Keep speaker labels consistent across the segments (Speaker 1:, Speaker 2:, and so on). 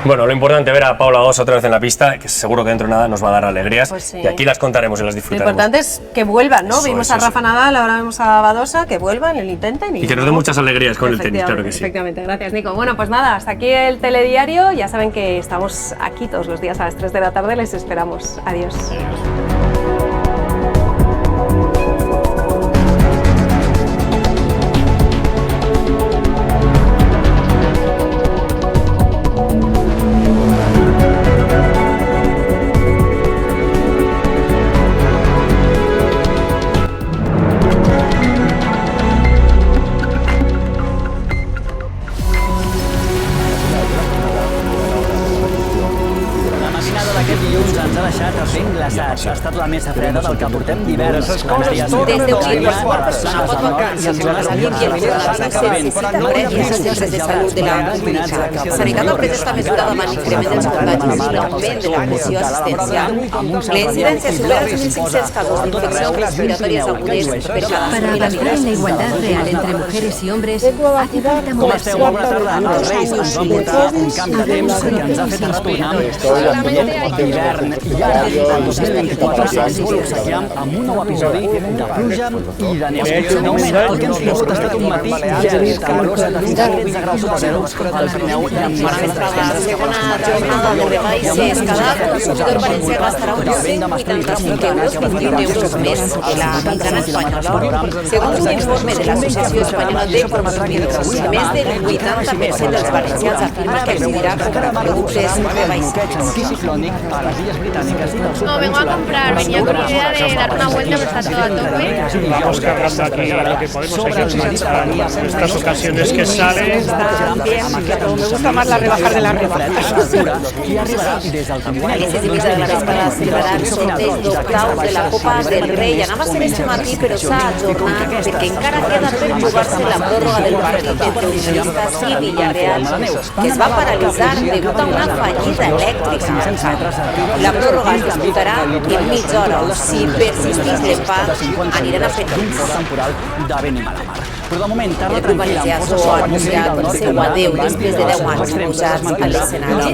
Speaker 1: Bueno, lo importante ver a Paula Osa otra vez en la pista, que seguro que dentro de nada nos va a dar alegrías.
Speaker 2: Pues sí.
Speaker 1: Y aquí las contaremos y las
Speaker 2: Lo
Speaker 1: disfrutaremos.
Speaker 2: importante es que vuelvan, ¿no?
Speaker 1: Eso,
Speaker 2: Vimos
Speaker 1: eso,
Speaker 2: a Rafa Nadal, ahora vemos a Badosa, que vuelvan, lo intenten.
Speaker 1: Y que nos den muchas alegrías con el tenis, claro que sí.
Speaker 2: Efectivamente, gracias Nico. Bueno, pues nada, hasta aquí el telediario. Ya saben que estamos aquí todos los días a las 3 de la tarde, les esperamos. Adiós.
Speaker 3: Aquest dilluns ens ha deixat ben glaçats. Ha estat la més freda del que portem diverses coses.
Speaker 4: Desde Euclid, qualsevol persona pot vacar-se amb la salut i el se necessita prèvies als centres de salut de l'àmbit públic. Sanitat ha pres esta mesura davant l'increment dels contagis i l'augment de la pressió assistencial. La incidència supera els 1.500 casos d'infeccions respiratòries agudes per cada 1.000
Speaker 5: Para avanzar en la igualdad real entre mujeres y hombres, hace falta moverse.
Speaker 3: Bona tarda. Els Reis ens van portar un camp de temps que ens ha fet retornar a l'hivern llarg del 2024. Ens vol obsequiar amb un nou episodi de pluja i de neu. Finalment, el que ens pogut ha estat un matí gèlid, calorós de fins a 13 graus sota zero al Pirineu i amb
Speaker 4: Para la segona jornada de rebaixes, cada consumidor valencià gastarà uns 185 euros, 21 euros més que la mitjana espanyola. Segons un informe de l'Associació Espanyola de Consumidors, més del 80% dels valencians afirma que acudirà a comprar productes rebaixats.
Speaker 3: a las Islas Británicas y del sur.
Speaker 6: No, vengo a comprar, venía con la idea de dar una vuelta, pero está todo a tope.
Speaker 7: Vamos cargando aquí lo que podemos, hay que optimizar estas ocasiones que salen.
Speaker 2: Está bien, pero me gusta más la rebajar de la rebaja.
Speaker 3: I arribarà des del
Speaker 4: A les 6 i mitja de la vesprada es celebrarà el sorteig d'octaus de la Copa del Rei. Anava a ser este matí, però s'ha ajornat perquè encara queda per jugar-se la pròrroga del partit entre Unionistes i Villarreal, que es va paralitzar degut a una fallida elèctrica. La pròrroga es disputarà en mitja hora. Si persistís l'empat, aniran a penals.
Speaker 3: temporal de vent i mala mar. Però de moment, tarda
Speaker 4: El grup
Speaker 3: tranquil·la,
Speaker 4: valencià
Speaker 3: amb
Speaker 4: s'ho
Speaker 3: força
Speaker 4: ha
Speaker 3: sol,
Speaker 4: anunciat
Speaker 3: nivell
Speaker 4: el
Speaker 3: del
Speaker 4: seu
Speaker 3: nord,
Speaker 4: adeu
Speaker 3: vent
Speaker 4: després de 10 anys posats a l'escenari.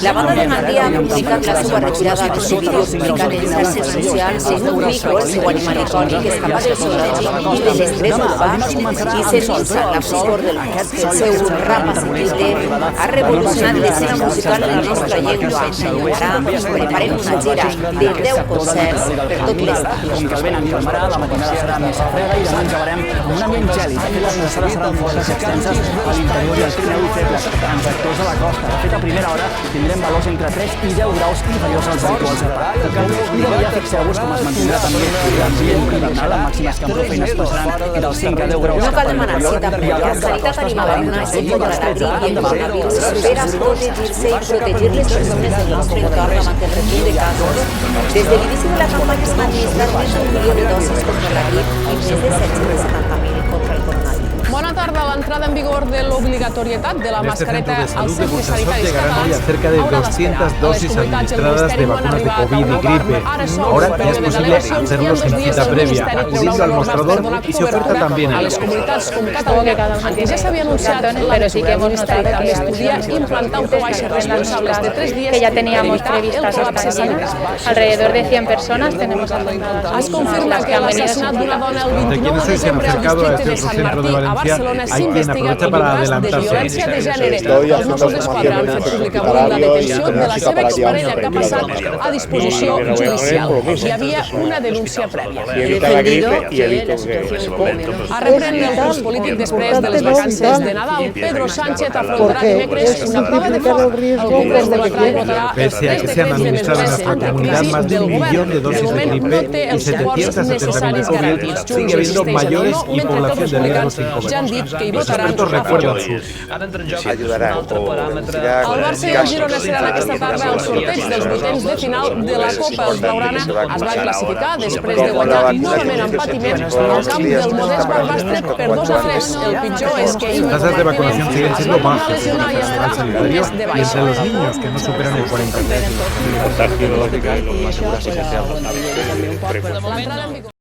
Speaker 4: La banda de Gandia ha comunicat la seva retirada del seu vídeo publicat en xarxes socials en un micro, el seu animal icònic que escapa del sonatge i de l'estrès urbà i sentint-se la foscor del món. El seu rap assequible ha revolucionat l'escena musical de la nostra llengua. Ara preparem una gira de 10 concerts per tot l'estat.
Speaker 3: Com que el vent encalmarà, la matinada serà més freda i demà ens acabarem amb un ambient gèlid. De fet, les glaçades seran força extenses a l'interior i al Pirineu i febles en sectors de la costa. De fet, a primera hora tindrem valors entre 3 i 10 graus inferiors als habituals de pràctica. I de dia fixeu-vos com es mantindrà també l'ambient hivernal amb màximes que amb prou feines passaran dels 5 a 10 graus.
Speaker 4: No cal demanar cita prèvia. Sanitat Animal Aruna se controlarà grip i el coronavirus per a protegir-se i protegir les persones del nostre entorn davant el repunt de casos. Des de l'inici de la campanya s'han administrat més d'1 milió de dosis contra la grip i més de 770.000 contra el coronavirus.
Speaker 8: Bona tarda. L'entrada en vigor de l'obligatorietat de la
Speaker 9: En este centro
Speaker 8: mascareta
Speaker 9: de
Speaker 8: als
Speaker 9: salud de
Speaker 8: centres
Speaker 9: Burjasot
Speaker 8: sanitaris
Speaker 9: llegarán hoy a
Speaker 8: catalans
Speaker 9: cerca de
Speaker 8: haurà
Speaker 9: 200
Speaker 8: d'esperar.
Speaker 9: dosis
Speaker 8: A les comunitats del
Speaker 9: administradas de
Speaker 8: Ministeri no han
Speaker 9: vacunas de
Speaker 8: arribat a
Speaker 9: COVID
Speaker 8: un
Speaker 9: y
Speaker 8: acord.
Speaker 9: gripe.
Speaker 8: Ara són
Speaker 9: Ahora
Speaker 8: un
Speaker 9: ya es
Speaker 8: període de
Speaker 9: posible
Speaker 8: delegacions i
Speaker 9: hacerlo
Speaker 8: els
Speaker 9: sin
Speaker 8: dies
Speaker 9: cita
Speaker 8: el
Speaker 9: previa,
Speaker 8: Ministeri
Speaker 9: acudiendo
Speaker 8: treurà
Speaker 9: al
Speaker 8: la norma
Speaker 9: mostrador
Speaker 8: per donar
Speaker 9: y se oferta
Speaker 8: cobertura
Speaker 9: también
Speaker 8: a
Speaker 9: en
Speaker 8: les
Speaker 9: línea.
Speaker 8: comunitats com Catalunya. Antes ja s'havia anunciat la mesura. El Ministeri també estudia implantar autobaixes responsables de 3 días
Speaker 6: que ya teníamos
Speaker 8: per evitar el
Speaker 6: previstas
Speaker 8: colapse
Speaker 6: hasta aquí.
Speaker 8: sanitari.
Speaker 6: Alrededor de 100 personas tenemos apuntadas.
Speaker 8: Es confirma que l'assassinat d'una dona el 29
Speaker 9: quienes
Speaker 8: de
Speaker 9: hoy se han
Speaker 8: desembre al
Speaker 9: acercado a
Speaker 8: districte de
Speaker 9: este
Speaker 8: Sant
Speaker 9: centro de
Speaker 8: Martí, a
Speaker 9: Valencia,
Speaker 8: Barcelona,
Speaker 9: hay quien
Speaker 8: s'investiga
Speaker 9: aprovecha
Speaker 8: com
Speaker 9: para
Speaker 8: cas de
Speaker 9: adelantarse.
Speaker 8: violència de gènere.
Speaker 10: Estoy
Speaker 8: Els
Speaker 10: haciendo
Speaker 8: Mossos d'Esquadra han fet pública avui la detenció de la seva exparella que ha passat a disposició judicial. Hi havia una denúncia prèvia.
Speaker 10: Evita la gripe y evito que...
Speaker 8: A reprèn el curs polític després de les vacances de Nadal, Pedro Sánchez afrontarà dimecres una prova de foc. El Congrés debatrà i votarà els
Speaker 9: Pese a
Speaker 8: 3
Speaker 9: que se han
Speaker 8: decrets de
Speaker 9: administrado en
Speaker 8: mesures
Speaker 9: nuestra comunidad
Speaker 8: anticrisi
Speaker 9: más de
Speaker 8: del
Speaker 9: 1 millón
Speaker 8: govern.
Speaker 9: de
Speaker 8: De
Speaker 9: dosis de
Speaker 8: moment no
Speaker 9: gripe
Speaker 8: té
Speaker 9: y
Speaker 8: els suports
Speaker 9: 770.000
Speaker 8: necessaris
Speaker 9: de COVID,
Speaker 8: garantits.
Speaker 9: sigue
Speaker 8: Junts
Speaker 9: habiendo
Speaker 8: insisteix en
Speaker 9: mayores
Speaker 8: no,
Speaker 9: y
Speaker 8: mentre
Speaker 9: población
Speaker 8: tots
Speaker 9: de
Speaker 8: els
Speaker 9: riesgo
Speaker 8: republicans
Speaker 9: sin
Speaker 8: ja han dit que hi
Speaker 9: Los
Speaker 8: votaran
Speaker 9: expertos
Speaker 8: a
Speaker 9: recuerdan
Speaker 8: favor.
Speaker 9: sus
Speaker 10: Ayudará.
Speaker 8: El Barça i el Girona seran aquesta tarda al sorteig dels vuitens de final de la Copa. El Blaugrana es va classificar després de guanyar novament en patiment al camp del Modest Barbastre per 2-3. El pitjor és que
Speaker 9: Las tasas de vacunación siguen siendo bajas en
Speaker 8: lesionar i
Speaker 9: el
Speaker 8: estarà
Speaker 9: personal
Speaker 8: un mes
Speaker 9: sanitario
Speaker 8: de
Speaker 9: y entre
Speaker 8: baixa.
Speaker 9: los niños que no superan el 40%.
Speaker 10: Contagio, las mesures esenciales.
Speaker 8: L'entrada en vigor